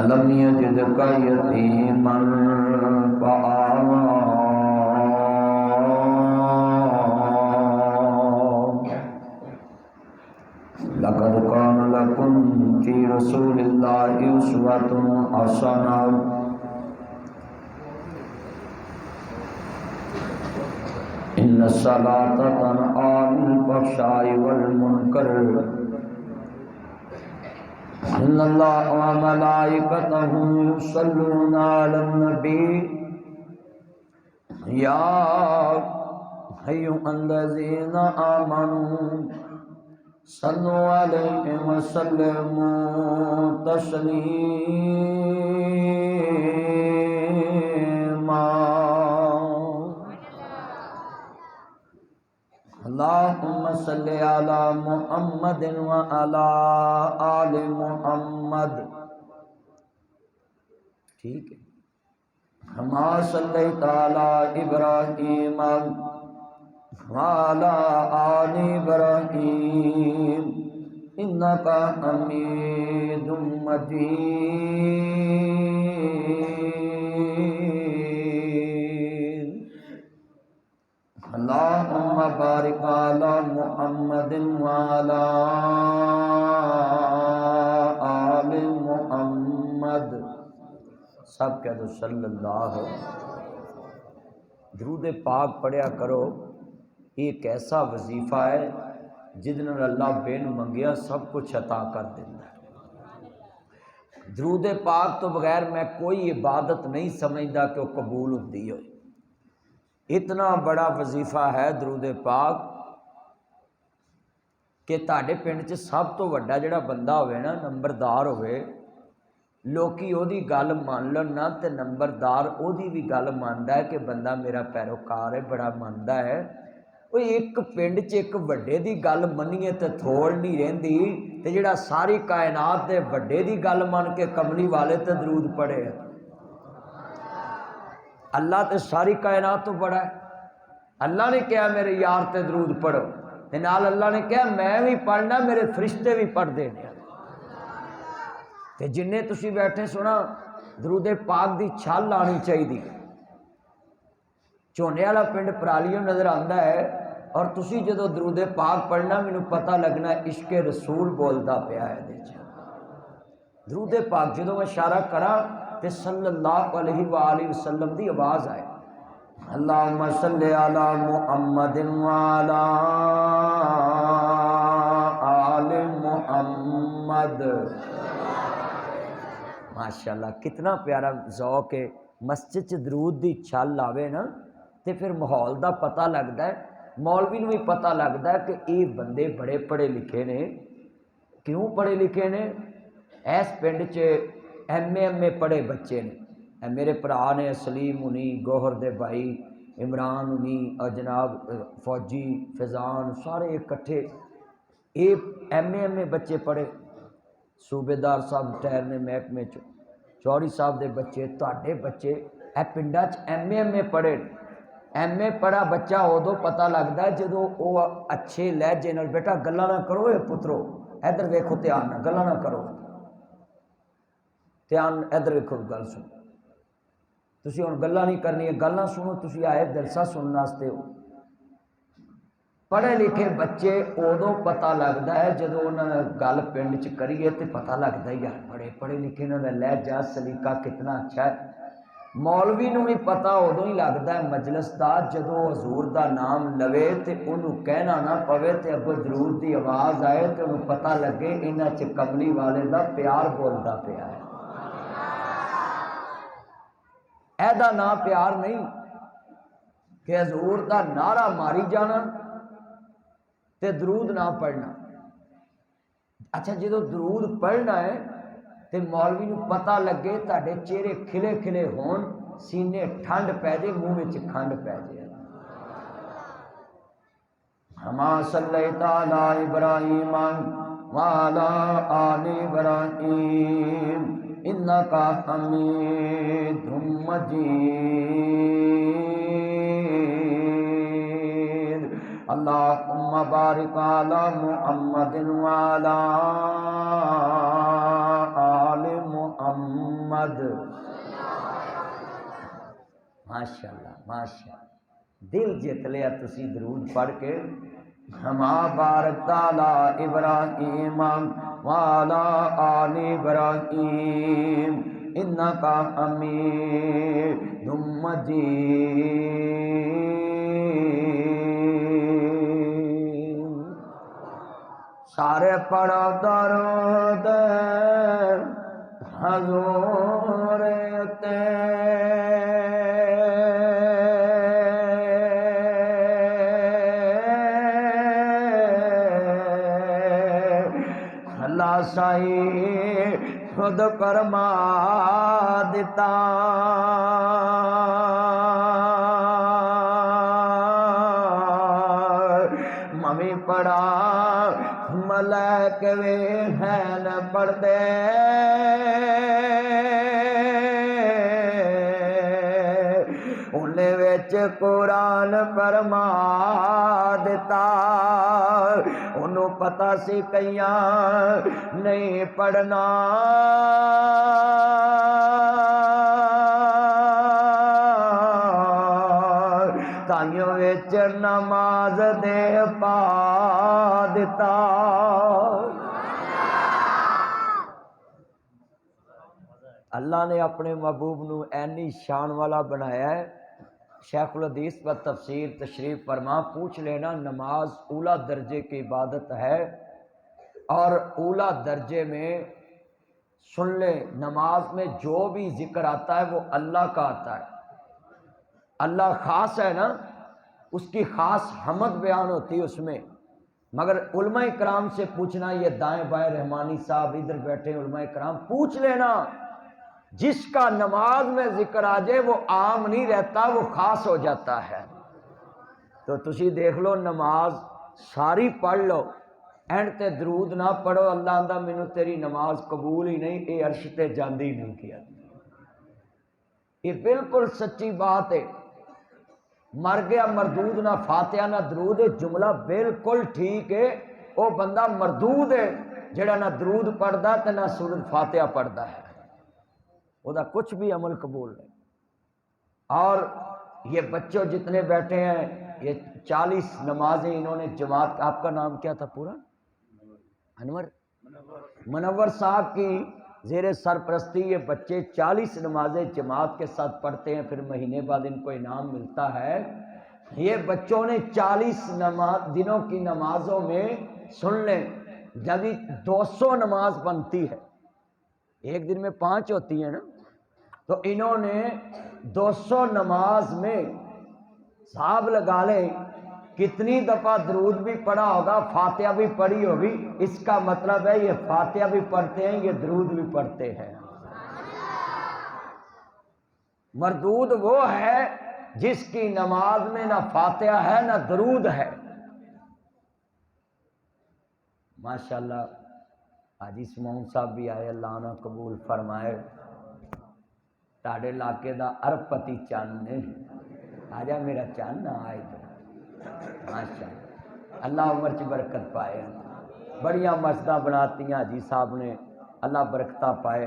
ألم يجدك يتيما فآوى لقد كان لكم في رسول الله أسوة حسنة إن الصلاة تنهى عن الفحشاء والمنكر إن الله وملائكته يصلون على النبي يا أيها الذين آمنوا صلوا عليه وسلموا تسليما اللهم صل على محمد وعلى آل محمد. ٹھیک ہے. كما صليت على إبراهيم وعلى آل إبراهيم إنك حميد مجيد. اللهم بارك على محمد وعلى آل محمد. سب کہہ دو صلی اللہ. درود پاک پڑھیا کرو. ایک ایسا وظیفہ ہے جس نے اللہ بین منگیا سب کچھ عطا کر دیتا ہے. درود پاک تو بغیر میں کوئی عبادت نہیں سمجھتا کہ وہ قبول ہوتی ہوئی. اتنا بڑا وظیفہ ہے درود پاک کہ تہاڈے پنڈ 'چ سب تو وڈا جڑا بندہ ہوئے نا، نمبردار ہوئے، لوکی او دی گل مان لن نا تے نمبردار او دی بھی گل ماندا ہے کہ بندہ میرا پیروکار ہے، بڑا ماندا ہے. وہ ایک پنڈ 'چ ایک وڈے دی گل منیے تے تھوڑ نہیں رہندی، تے جڑا ساری کائنات دے وڈے دی گل مان کے کملی والے تے درود پڑھے. اللہ تے ساری کائنات تو بڑا ہے. اللہ نے کہا میرے یار تے درود پڑھو، تے نال اللہ نے کہا میں بھی پڑھنا، میرے فرشتے بھی پڑھ دینے. تے جننے تسی بیٹھے سونا درود پاک دی چھل آنی چاہیے. جھونے والا پنڈ پرالیوں نظر آندا ہے، اور تسی جدو درود پاک پڑھنا مینوں پتہ لگنا عشق رسول بولدا پیا ہے. درود پاک جدو میں اشارہ کراں تے صلی اللہ علیہ وآلہ وسلم دی آواز آئے. اللہم صلی علی محمد وعلی آل محمد. ماشاءاللہ کتنا پیارا ذوق ہے. مسجد چ درود دی چھل آوے نا تے پھر ماحول دا پتہ لگدا ہے. مولوی نوں بھی پتہ لگدا ہے کہ یہ بندے بڑے پڑھے لکھے نے. کیوں پڑھے لکھے نے؟ ایس پنڈ چ ایم اے پڑھے بچے نے. میرے بھرا نے سلیم ہونی، گوہر دے بھائی عمران ہونی اور جناب فوجی فیضان سارے اکٹھے یہ ایم اے بچے پڑھے. صوبے دار صاحب ٹہر نے محکمے چوڑی صاحب دے بچے، تہاڈے بچے اے پنڈا چ ایم اے پڑھے. ایم اے پڑھا بچہ ادو پتہ لگتا ہے جدو وہ اچھے لہجے نال بیٹا گلاں نہ کرو اے پترو، ادھر ویکھو دھیان نہ، گلاں نہ کرو، دھیان ادھر ویکھو، گل سنو. تسی ہن گلاں نہیں کرنی، گلاں سنو. تسی آئے جلسہ سننے واسطے ہو. پڑھے لکھے بچے ادو پتہ لگتا ہے جدو انہوں نے گل پنڈ چ کریے تو پتہ لگتا ہے یار بڑے پڑھے لکھے، انہوں کا لہجہ سلیقہ کتنا اچھا ہے. مولوی نوں بھی پتہ ادو ہی لگتا ہے مجلس دا جدو حضور دا نام لوے تے انہوں کہنا نہ پوے تے اگوں درود دی آواز آئے تے انہوں پتہ لگے انہاں چ کملی والے دا پیار بولدا پیا ہے. ایدا نا پیار نہیں کہ حضور دا نعرہ ماری جانا تے درود نہ پڑھنا. اچھا جدو درود پڑھنا ہے تے مولوی نوں پتہ لگے تہاڈے چہرے کھلے کھلے ہون، سینے ٹھنڈ پے جے، منہ وچ کھنڈ پے جے. ہما صلیت علی ابراہیم وعلی آل ابراہیم انکا حمید مجید. اللہم بارک علی محمد وعلی آل محمد. ماشاءاللہ ماشاءاللہ، دل جیت لیا تسی درود پڑھ کے. ہما بارک علی ابراہیم وعلی آل ابراہیم انکا حمید مجید. سارے پڑھو درود حضور تے. اللہ سائی خود فرما دیتا ممی پڑھا ملائک وے ہیں پڑھدے انہیں وچ قرآن فرما دیتا. انہوں پتہ سی کئیاں نہیں پڑھنا تائیوں وچ نماز دے پا دیتا. اللہ نے اپنے محبوب نو اینی شان والا بنایا ہے. شیخ الحدیث پر تفسیر تشریف فرما پوچھ لینا نماز اولا درجے کی عبادت ہے اور اولا درجے میں سن لے نماز میں جو بھی ذکر آتا ہے وہ اللہ کا آتا ہے. اللہ خاص ہے نا، اس کی خاص حمد بیان ہوتی ہے اس میں. مگر علماء کرام سے پوچھنا، یہ دائیں بائیں رحمانی صاحب ادھر بیٹھے علماء کرام، پوچھ لینا جس کا نماز میں ذکر آ جائے وہ عام نہیں رہتا، وہ خاص ہو جاتا ہے. تو تسی دیکھ لو نماز ساری پڑھ لو، اینڈ تے درود نہ پڑھو اللہ آندا مینوں تیری نماز قبول ہی نہیں، اے عرش تے جاندی نہیں کیا. یہ بالکل سچی بات ہے. مر گیا مردود نہ فاتحہ نہ درود، جملہ بالکل ٹھیک ہے. وہ بندہ مردود ہے جڑا نہ درود پڑھدا تے نہ سورۃ فاتحہ پڑھدا ہے، وہ دا کچھ بھی عمل قبول نہیں. اور یہ بچوں جتنے بیٹھے ہیں یہ 40 نمازیں انہوں نے جماعت، آپ کا نام کیا تھا پورا؟ انور منور صاحب کی زیر سرپرستی یہ بچے 40 نمازیں جماعت کے ساتھ پڑھتے ہیں، پھر مہینے بعد ان کو انعام ملتا ہے. یہ بچوں نے 40 دنوں کی نمازوں میں سن لیں جب 200 نماز بنتی ہے، ایک دن میں 5 ہوتی ہیں نا، تو انہوں نے 200 نماز میں حساب لگا لیں کتنی دفعہ درود بھی پڑھا ہوگا، فاتحہ بھی پڑھی ہوگی. اس کا مطلب ہے یہ فاتحہ بھی پڑھتے ہیں، یہ درود بھی پڑھتے ہیں. مردود وہ ہے جس کی نماز میں نہ فاتحہ ہے نہ درود ہے. ماشاءاللہ حاجی اسماعیل صاحب بھی آئے، اللہ انہاں قبول فرمائے. تاڑے علاقے دا ارب پتی چان نے آجا میرا چان نہ آئے تو ماشاءاللہ اللہ عمر چ برکت پائے. بڑیاں مسجداں بناتی ہیں حاجی صاحب نے، اللہ برکتہ پائے.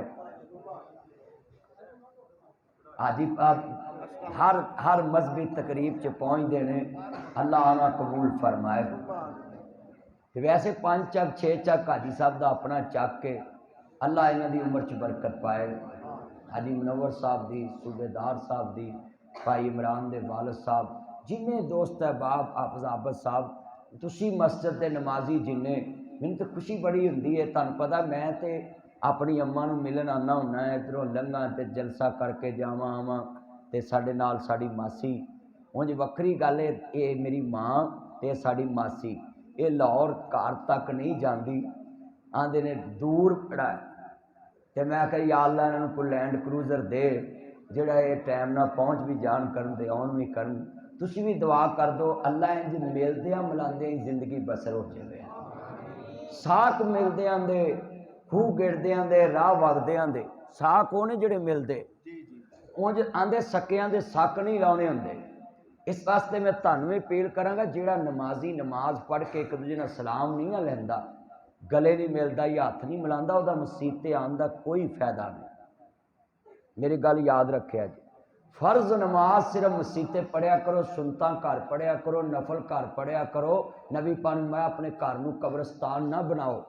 حاجی ہر مذہبی تقریب چ پہنچ دینے، اللہ انہاں قبول فرمائے. ویسے 5 چک 6 چک حاجی صاحب دا اپنا چک کے اللہ انہاں دی عمر چ برکت پائے. حاجی منور صاحب دی، صوبیدار صاحب دی، بھائی عمران دے والد صاحب، جنہیں دوست احباب حافظ عابد صاحب، تسی مسجد دے نمازی جنہیں، مجھے تو خوشی بڑی ہوندی ہے. تانوں پتہ میں تے اپنی اماں نوں ملن آنا ہونا ہے، ادھروں لنگاں تے جلسہ کر کے جاواں آواں تے ساڈے نال ساڈی ماسی. اونج وکری گل ہے، اے میری ماں تے ساڈی ماسی اے لاہور گھر تک نہیں جاندی، آندے نے دور پڑا ہے. تے میں کہ یا اللہ انہاں کو لینڈ کروزر دے جڑا یہ ٹائم نہ پہنچ بھی جان کرن دے آن بھی کرن. تسی بھی دعا کر دو اللہ انج ملدیاں ملاندیاں ہی زندگی بسر ہو جائے. ساکھ ملدیاں دے، خوہ گڑدیاں دے، راہ وگدیاں دے ساکھ ہونے جڑے ملدے. اونج آندے سکیاں دے سک نہیں لاؤنے ہوندے، اس واسطے میں تانوں بھی اپیل کراں گا، جیڑا نمازی نماز پڑھ کے ایک دوجے نال سلام نہیں نہ لیندا، گلے نہیں ملدا یا ہاتھ نہیں ملاندا، وہ مسیت تے آن دا کوئی فائدہ نہیں۔ میری گل یاد رکھیا جی، فرض نماز صرف مسیتے پڑھیا کرو، سنتاں گھر پڑھیا کرو، نفل گھر پڑھیا کرو، نبی پاک میں اپنے گھر نو قبرستان نہ بناؤ۔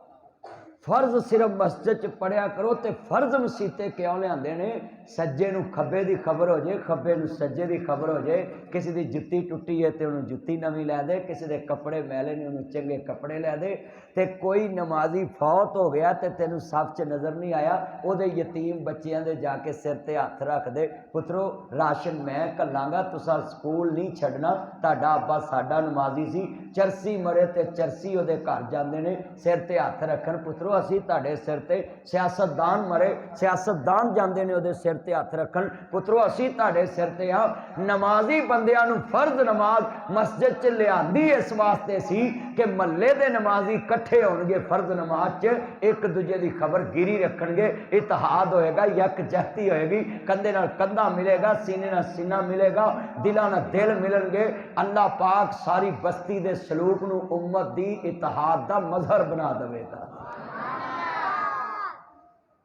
فرض صرف مسجد چ پڑھیا کرو، تے فرض مسیتے کیوں لیاندے نے؟ سجے نو کھبے دی خبر ہو جائے، کھبے نو سجے دی خبر ہو جائے، کسی دی جتی ٹوٹی ہے تے انہوں جتی نویں لے دے، کسی دے کپڑے میلے نے انہوں چنگے کپڑے لے دے، تے کوئی نمازی فوت ہو گیا تے تینوں صف چ نظر نہیں آیا، او دے یتیم بچیاں دے جا کے سر تے ہاتھ رکھ دے، پترو راشن میں کلاں گا، تساں سکول نہیں چھڈنا، تہاڈا ابا ساڈا نمازی سی، چرسی مرے تے چرسی او دے گھر جاندے نے سر تے ہاتھ رکھن، پترو اسی تہاڈے سر تے، سیاستدان مرے سیاستدان جاندے نے او دے سر تے ہاتھ رکھن، پترو اسی تہاڈے سر تے ہاں۔ نمازی بندیاں نو فرض نماز مسجد چ لیاندی اس واسطے سی کہ محلے دے نمازی کٹھے ہون گے، فرض نماز چ ایک دوجے دی خبر گیری رکھن گے، اتحاد ہوئے گا، یکجہتی ہوئے گی، کندھے نال کندھا ملے گا، سینے نال سینہ ملے گا، دلاں نال دل ملن گے، اللہ پاک ساری بستی دے سلوک نو امت دی اتحاد دا مظہر بنا دے گا۔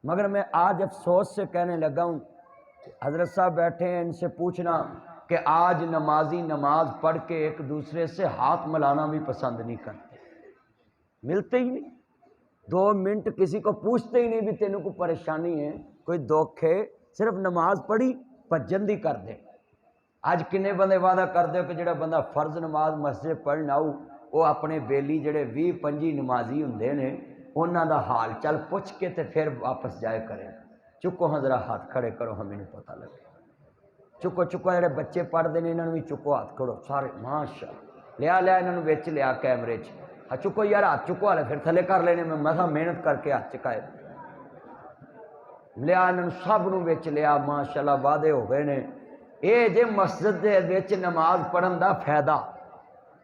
مگر میں آج افسوس سے کہنے لگا ہوں، حضرت صاحب بیٹھے ہیں، ان سے پوچھنا کہ آج نمازی نماز پڑھ کے ایک دوسرے سے ہاتھ ملانا بھی پسند نہیں کرتے، ملتے ہی نہیں، 2 منٹ کسی کو پوچھتے ہی نہیں بھی تینوں کو پریشانی ہے، کوئی دکھ ہے، صرف نماز پڑھی بھجن دی کر دے۔ اج کنے بندے وعدہ کر دے کہ جڑا بندہ فرض نماز مسجد پڑھنا ہو، وہ اپنے بیلی جڑے 20-25 نمازی ہوندے نے انہاں دا حال چل پوچھ کے تے پھر واپس جائے کریں۔ چکو ہاں ذرا ہاتھ کھڑے کرو، ہمیں نہیں پتہ لگے، چکو جڑے بچے پڑھتے ہیں انہوں بھی چکو ہاتھ کھڑو سارے، ماشاء لیا انہوں وچ لیا کیمرے چ، ہاں چکو یار ہاتھ چکو والے پھر تھلے کر لینے، میں مسا محنت کر کے ہاتھ چکائے لیا، انہوں سب نو وچ لیا، ماشاءاللہ وعدے ہو گئے نے۔ اے جے مسجد دے وچ نماز پڑھن دا فائدہ،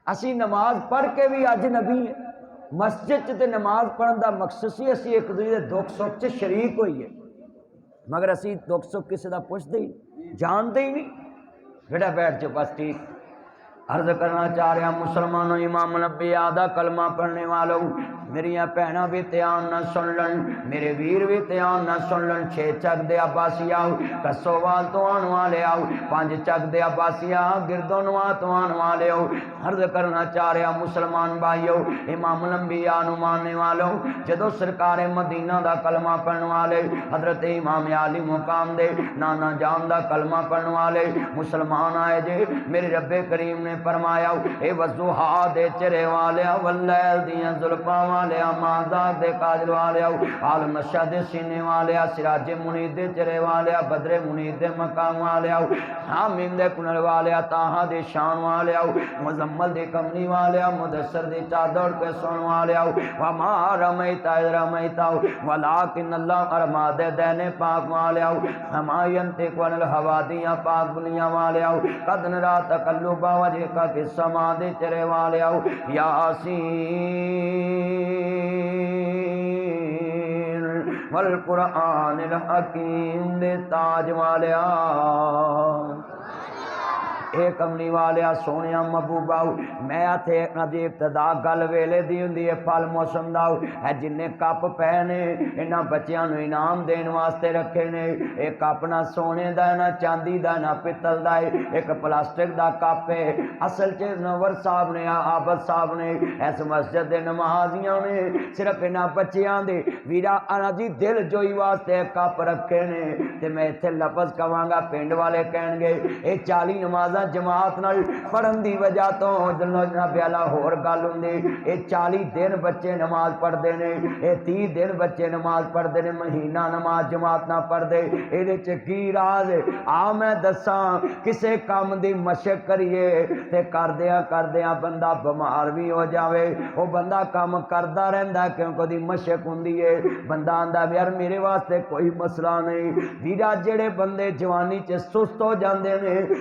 اسی نماز پڑھ کے بھی اج نبی ہے، مسجد تے نماز پڑھن دا مقصد سی اسی ایک دوسرے دے دکھ سکھ چ شریک ہوئیے، مگر اسی دکھ سکھ کسی دا پوچھتے ہی جانتے ہی نہیں، بیٹا بیٹھ جاؤ بس ٹھیک۔ عرض کرنا چاہ رہا مسلمانوں، امام نبی آدھا کلمہ پڑھنے والوں، میریاں بہناں بھی دھیان نہ سن لن، میرے ویر بھی دھیان نہ سن لن، 6 چک دے عباسی آؤ، کسووال تو آن والے آؤ، 5 چک دے عباسی آؤ، گردوں نواں تو آن والے آؤ۔ عرض کرنا چاہ رہا مسلمان بھائیو، امام الانبیاء نو ماننے والوں، جدو سرکار مدینہ دا کلمہ پڑھنے والے، حضرت امام علی مقام دے نانا جان دا کلمہ پڑھنے والے مسلمان آئے جے، میرے رب کریم نے فرمایا اے وضحا دے چرے والیا واللیل دیاں زلفاں والیا مادہ دے کاجل والیا عالم نشہ دے سینے والیا سراج منید دے چرے والیا بدر منید دے مقام والیا حامین دے کنل والیا تاہا دے شان والیا مزمل دے کمنی والیا مدثر دے چادر کے سون والیا وما رمیتا اذ رمیتا ولیکن اللہ ارما دے دینے پاک والیا ہما ینتق ون الہوا دیاں پاک بنیاں والیا قد نرا تقلبا وجہ کا فی السما دے چرے والیا یاسین والقرآن الحکیم دے تاج والیا اے کمنی والیا سونیا محبوبا میں آتے نجی ابتدا گل ویلے دی ہوندی ہے پھل موسم دا ہے جننے کپ پہنے انہاں بچیاں نو انعام دین واسطے رکھے نے ایک کپ نہ سونے دا نہ چاندی دا نہ پتل دا ایک پلاسٹک دا کپ ہے اصل چ نور صاحب نے عابد صاحب نے اس مسجد دے نمازیاں نے صرف انہاں بچیاں دے ویرا انا جی دل جوئی واسطے کپ رکھے نے تے میں ایتھے لفظ کہاں گا پنڈ والے کہن گے اے 40 نمازاں جماعت نال پڑھن دی وجہ تو جناب والا ہور گل ہوندی اے 40 دن بچے نماز پڑھدے نے اے 30 دن بچے نماز پڑھدے نے مہینہ نماز جماعت نہ پڑھدے اے دے چ کی راز آ میں دساں کسے کام دی مشق کریے تے کردیاں بندہ بیمار بھی ہو جاوے او بندہ کام کردا رہندا کیونکہ دی مشق ہوندی ہے بندہ آندا یار میرے واسطے کوئی مسئلہ نہیں ویرا جڑے بندے جوانی چ سست ہو جاندے نے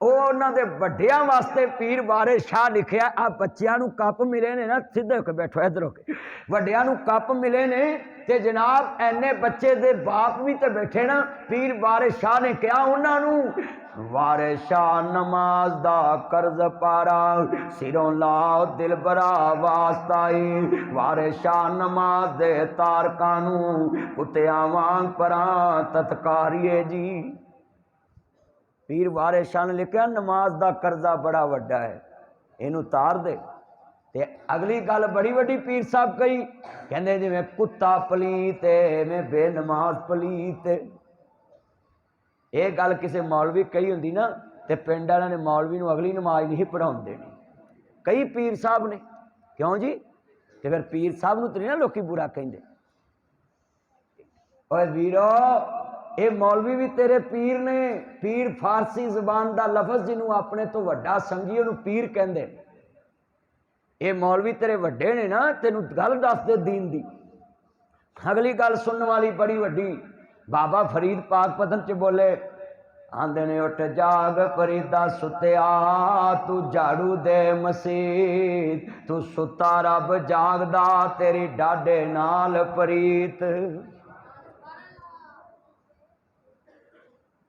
ਉਹਨਾਂ ਦੇ ਵੱਡਿਆਂ ਵਾਸਤੇ ਪੀਰ ਵਾਰਿਸ ਸ਼ਾਹ ਲਿਖਿਆ। ਆ ਬੱਚਿਆਂ ਨੂੰ ਕੱਪ ਮਿਲੇ ਨੇ ਨਾ, ਸਿੱਧੇ ਹੋ ਕੇ ਬੈਠੋ ਇੱਧਰ ਹੋ ਕੇ, ਵੱਡਿਆਂ ਨੂੰ ਕੱਪ ਮਿਲੇ ਨੇ ਤੇ ਜਨਾਬ ਐਨੇ ਬੱਚੇ ਦੇ ਬਾਪ ਵੀ ਤੇ ਬੈਠੇ ਨਾ। ਪੀਰ ਵਾਰਿਸ ਸ਼ਾਹ ਨੇ ਕਿਹਾ ਉਹਨਾਂ ਨੂੰ, ਵਾਰਿਸ ਸ਼ਾਹ ਨਮਾਜ਼ ਦਾ ਕਰਜ਼ ਪਾਰਾ, ਸਿਰੋਂ ਲਾਓ ਦਿਲ ਬਰਾ ਵਾਸਤਾਈ। ਵਾਰਿਸ ਸ਼ਾਹ ਨਮਾਜ਼ ਦੇ ਤਾਰਕਾਂ ਨੂੰ ਕੁੱਤਿਆਂ ਵਾਂਗ ਪਰਾਂ ਤਤਕਾਰੀਏ ਜੀ। ਪੀਰ ਵਾਰਿਸ ਸ਼ਾਹ ਨੇ ਲਿਖਿਆ ਨਮਾਜ਼ ਦਾ ਕਰਜ਼ਾ ਬੜਾ ਵੱਡਾ ਹੈ, ਇਹਨੂੰ ਤਾਰ ਦੇ। ਤੇ ਅਗਲੀ ਗੱਲ ਬੜੀ ਵੱਡੀ ਪੀਰ ਸਾਹਿਬ ਕਹੀ, ਕਹਿੰਦੇ ਜਿਵੇਂ ਕੁੱਤਾ ਪਲੀਤ ਐਵੇਂ ਬੇਨਮਾਜ਼ ਪਲੀਤ। ਇਹ ਗੱਲ ਕਿਸੇ ਮੌਲਵੀ ਕਹੀ ਹੁੰਦੀ ਨਾ ਤੇ ਪਿੰਡ ਵਾਲਿਆਂ ਨੇ ਮੌਲਵੀ ਨੂੰ ਅਗਲੀ ਨਮਾਜ਼ ਨਹੀਂ ਪੜ੍ਹਾਉਣ ਦੇਣੀ। ਕਈ ਪੀਰ ਸਾਹਿਬ ਨੇ, ਕਿਉਂ ਜੀ? ਤੇ ਫਿਰ ਪੀਰ ਸਾਹਿਬ ਨੂੰ ਤੇ ਨਹੀਂ ਨਾ ਲੋਕੀ ਬੁਰਾ ਕਹਿੰਦੇ। ਓਏ ਵੀਰੋ, ਇਹ ਮੌਲਵੀ ਵੀ ਤੇਰੇ ਪੀਰ ਨੇ। ਪੀਰ ਫਾਰਸੀ ਜ਼ਬਾਨ ਦਾ ਲਫ਼ਜ਼ ਜਿਹਨੂੰ ਆਪਣੇ ਤੋਂ ਵੱਡਾ ਸਮਝੀ ਉਹਨੂੰ ਪੀਰ ਕਹਿੰਦੇ। ਇਹ ਮੌਲਵੀ ਤੇਰੇ ਵੱਡੇ ਨੇ ਨਾ, ਤੈਨੂੰ ਗੱਲ ਦੱਸਦੇ ਦੀਨ ਦੀ। ਅਗਲੀ ਗੱਲ ਸੁਣਨ ਵਾਲੀ ਬੜੀ ਵੱਡੀ। ਬਾਬਾ ਫਰੀਦ ਪਾਕ ਪਤਨ ਚ ਬੋਲੇ, ਆਂਦੇ ਨੇ ਉੱਠ ਜਾਗ ਫਰੀਦਾ ਸੁੱਤਿਆ, ਤੂੰ ਝਾੜੂ ਦੇ ਮਸੀਤ, ਤੂੰ ਸੁੱਤਾ ਰੱਬ ਜਾਗਦਾ, ਤੇਰੀ ਡਾਢੇ ਨਾਲ ਪ੍ਰੀਤ।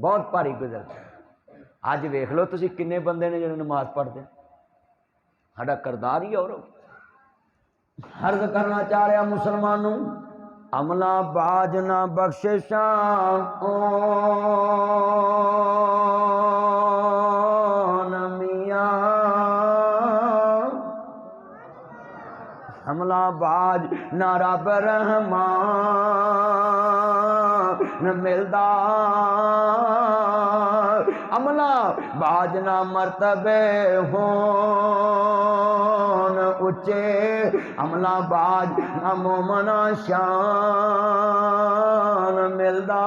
بہت بھاری گزرتا ہے۔ اج ویکھ لو تسی کنے بندے نے جنہوں نماز پڑھتے ساڈا کردار ہی اور عرض کرنا چاہ رہا مسلمانوں، عملہ باج نہ بخششاں میاں، عملہ باج نہ رب رحمان ملدا، عملہ باج نہ مرتبے ہون اچے، عملہ باج نہ مومنا شان ملدا۔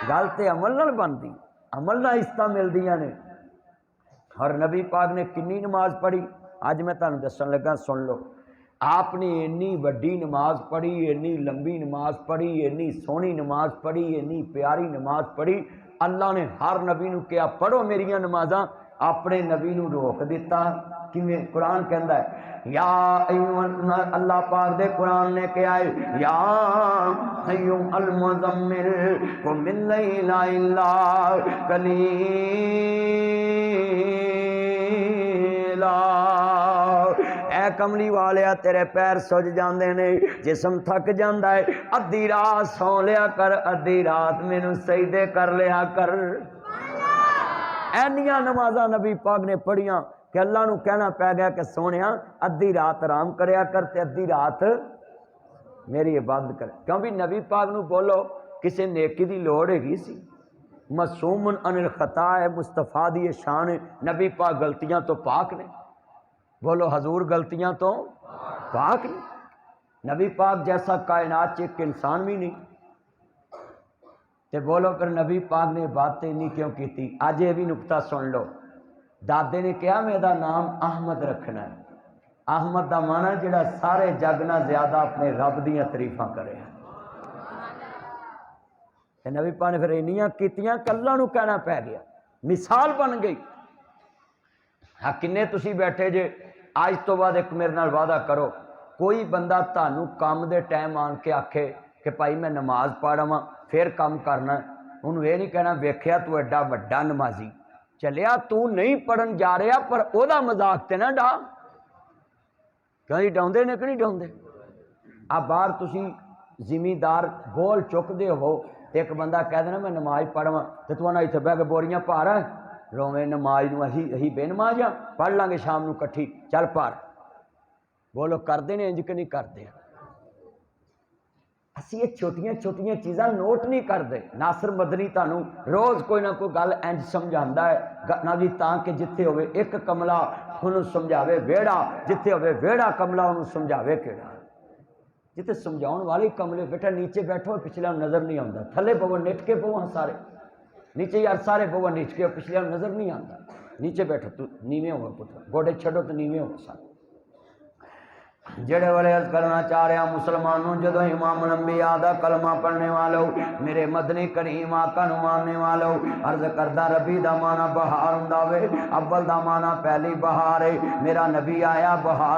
گل تے عمل نال بنتی، عمل نال عزتاں ملدیاں نے۔ اور نبی پاک نے کنی نماز پڑھی اج میں تانوں دسن لگا، سن لو۔ آپ نے اتنی وڈی نماز پڑھی، اتنی لمبی نماز پڑھی، اتنی سونی نماز پڑھی، اتنی پیاری نماز پڑھی، اللہ نے ہر نبی نو کہا پڑھو میریاں نمازاں، اپنے نبی نو روک دیتا۔ کیویں؟ قرآن کہندا ہے یا اللہ پاک دے قرآن نے کہا ہے یا ایھا المزمل قم اللیل الا قلیلا، اے کملی والیا تیرے پیر سج جاندے نے، جسم تھک جاندا ہے، ادھی رات سو لیا کر، ادھی رات مینوں سجدے کر لیا کر۔ اینیاں نمازاں نبی پاک نے پڑھیاں کہ اللہ نو کہنا پی گیا کہ سونیا ادھی رات آرام کریا کر تے ادھی رات میری عبادت کر، کیوں بھی نبی پاک نو بولو کسے نیکی دی لوڑ ہے سی، معصوم عن الخطا ہے، مصطفیٰ دی شان ہے، نبی پاک غلطیاں تو پاک نے، بولو حضور غلطیاں تو پاک نے، نبی پاک جیسا کائنات چ ایک انسان بھی نہیں، تے بولو پھر نبی پاک نے باتیں نہیں کیوں کیتی؟ آج یہ بھی نکتہ سن لو، دادے نے کہا میرا نام احمد رکھنا ہے، احمد دا مانا جڑا سارے جگ نہ زیادہ اپنے رب دیاں تعریفاں کرے ہیں، تے نبی پاک نے پھر انیاں کیتیاں کہ اللہ نو کہنا پی گیا، مثال بن گئی۔ ہاں کنے تسی بیٹھے جے، آج تو بعد ایک میرے نال وعدہ کرو، کوئی بندہ تانوں کام دے ٹائم آن کے آکھے کہ بھائی میں نماز پڑھاں پھر کام کرنا، انہوں یہ نہیں کہنا ویکھیا تو ایڈا وڈا نمازی چلیا، تو نہیں پڑھن جا رہا پر او دا مذاق تے نہ ڈا، کہیں ڈاؤندے نے کہ نہیں ڈاؤندے؟ اب باہر تسی زمیندار بول چک دے ہو، ایک بندہ کہہ دینا میں نماز پڑھاں تے تو نہ اتنے بہ کے بوریاں پا رہا ہے، رویں نماز نو اہی بے نماز ہاں، پڑھ لیں گے شام نو کٹھی، چل پار، بولو کردے نے انج کہ نہیں کردے؟ اسی یہ چھوٹیاں چھوٹیاں چیزاں نوٹ نہیں کرتے۔ ناصر مدنی تانوں روز کوئی نہ کوئی گل انج سمجھاندا ہے نہ جی، تاں کہ جتھے ہوئے ایک کملا انہوں سمجھاوے ویڑا، جتھے ہوئے ویڑا کملا انہوں سمجھاوے کیڑا، جتھے سمجھاؤن والی کملے بیٹھا نیچے بیٹھو پچھلے نظر نہیں آتا، تھلے پو نٹ کے پو سارے نیچے یار سارے پو نیچ کے پچھلے نظر نہیں آتا، نیچے بیٹھو تو نیویں ہو پتر، گوڑے چھڑو تو نیویں ہو سارے۔ جڑے والے عرض کرنا چاہ رہے ہیں مسلمانوں، جدو امام الانبیاء دا کلمہ پڑھنے والوں، میرے مدنی کریم آقا نو ماننے والوں، عرض کردہ ربی دا مانا بہار ہوندا وے، اول دا مانا پہلی بہار ہے، میرا نبی آیا بہار